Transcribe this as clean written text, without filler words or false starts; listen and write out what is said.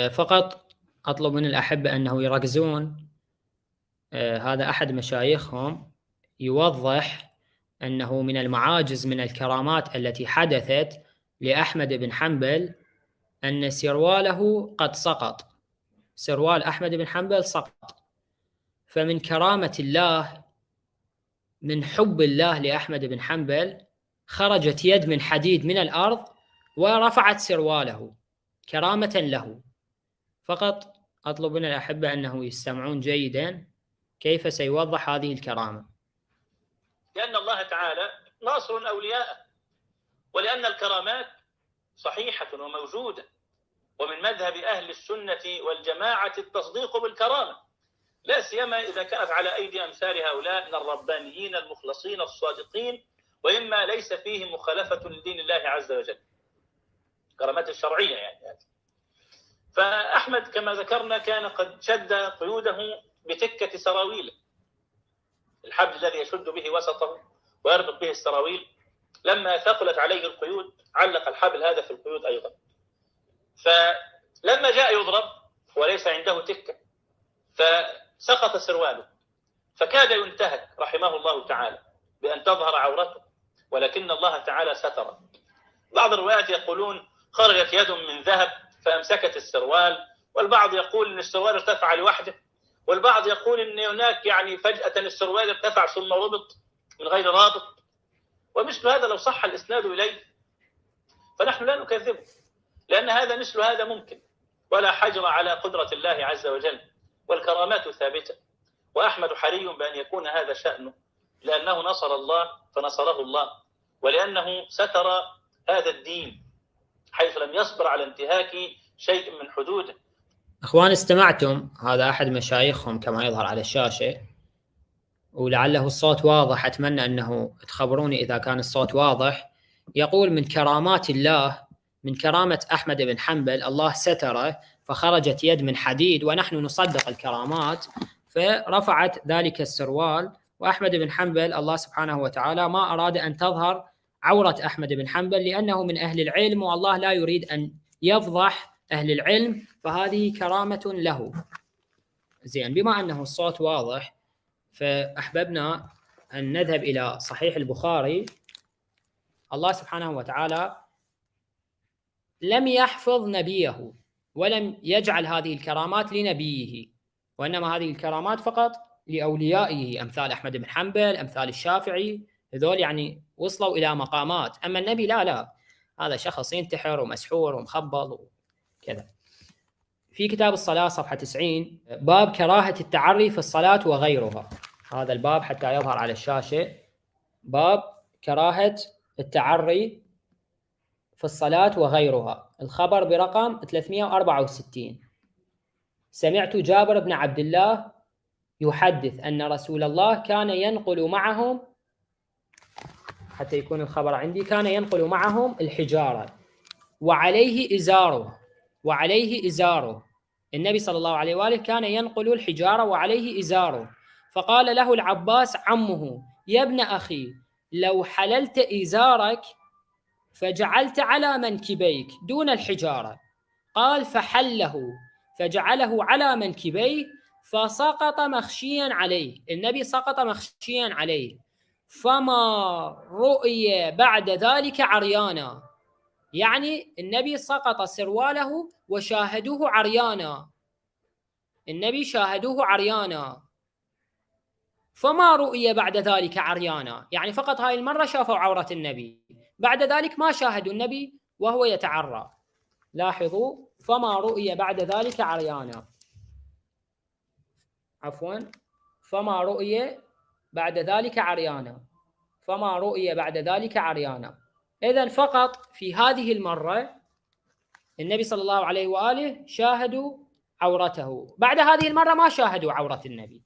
فقط أطلب من الأحبة أنه يركزون. هذا أحد مشايخهم يوضح أنه من المعاجز من الكرامات التي حدثت لأحمد بن حنبل أن سرواله قد سقط. سروال أحمد بن حنبل سقط. فمن كرامة الله، من حب الله لأحمد بن حنبل، خرجت يد من حديد من الأرض ورفعت سرواله كرامة له. فقط أطلب من الأحبة أنه يستمعون جيدا كيف سيوضح هذه الكرامة. لأن الله تعالى ناصر أولياءه، ولأن الكرامات صحيحة وموجودة، ومن مذهب أهل السنة والجماعة التصديق بالكرامة، لا سيما إذا كانت على أيدي أمثال هؤلاء من الربانيين المخلصين الصادقين، وإما ليس فيه مخالفة لدين الله عز وجل، كرامات الشرعية يعني. فأحمد كما ذكرنا كان قد شد قيوده بتكة سراويله، الحبل الذي يشد به وسطه ويربط به السراويل، لما ثقلت عليه القيود علق الحبل هذا في القيود أيضا. فلما جاء يضرب وليس عنده تكة فسقط سرواله، فكاد ينتهك رحمه الله تعالى بأن تظهر عورته، ولكن الله تعالى ستر. بعض الروايات يقولون خرجت يد من ذهب فأمسكت السروال، والبعض يقول أن السروال ارتفع لوحده، والبعض يقول أن هناك يعني فجأة السروال ارتفع ثم ربط من غير رابط. ومثل هذا لو صح الإسناد إليه فنحن لا نكذبه، لأن هذا مثل هذا ممكن، ولا حجر على قدرة الله عز وجل، والكرامات ثابتة. وأحمد حري بأن يكون هذا شأنه، لأنه نصر الله فنصره الله، ولأنه ستر هذا الدين حيث لم يصبر على انتهاك شيء من حدوده. أخوان، استمعتم، هذا أحد مشايخهم كما يظهر على الشاشة، ولعله الصوت واضح، أتمنى أنه تخبروني إذا كان الصوت واضح. يقول من كرامات الله، من كرامة أحمد بن حنبل، الله ستره فخرجت يد من حديد، ونحن نصدق الكرامات، فرفعت ذلك السروال. وأحمد بن حنبل الله سبحانه وتعالى ما أراد أن تظهر عورة أحمد بن حنبل لأنه من أهل العلم، والله لا يريد أن يفضح أهل العلم، فهذه كرامة له. زين، بما أنه الصوت واضح فأحببنا أن نذهب إلى صحيح البخاري. الله سبحانه وتعالى لم يحفظ نبيه ولم يجعل هذه الكرامات لنبيه، وإنما هذه الكرامات فقط لأوليائه، أمثال أحمد بن حنبل، أمثال الشافعي، هذول يعني وصلوا إلى مقامات. أما النبي لا، هذا شخص ينتحر ومسحور ومخبل وكذا. في كتاب الصلاة صفحة 90 باب كراهة التعري في الصلاة وغيرها. هذا الباب حتى يظهر على الشاشة، باب كراهة التعري في الصلاة وغيرها. الخبر برقم 364. سمعت جابر بن عبد الله يحدث أن رسول الله كان ينقل معهم، حتى يكون الخبر عندي، كان ينقل معهم الحجارة وعليه إزاره، وعليه إزاره. النبي صلى الله عليه وآله كان ينقل الحجارة وعليه إزاره. فقال له العباس عمه: يا ابن أخي، لو حللت إزارك فجعلت على منكبيك دون الحجارة. قال: فحله فجعله على منكبيه فسقط مخشيا عليه. النبي سقط مخشيا عليه، فما رؤي بعد ذلك عريانا. يعني النبي سقط سرواله وشاهدوه عريانا، النبي شاهدوه عريانا، فما رؤي بعد ذلك عريانا، يعني فقط هاي المرة شافوا عورة النبي، بعد ذلك ما شاهدوا النبي وهو يتعرى. لاحظوا، فما رؤي بعد ذلك عريانا، عفوا، فما رؤي بعد ذلك عريانا، فما رؤي بعد ذلك عريانا. إذن فقط في هذه المرة النبي صلى الله عليه وآله شاهدوا عورته، بعد هذه المرة ما شاهدوا عورة النبي.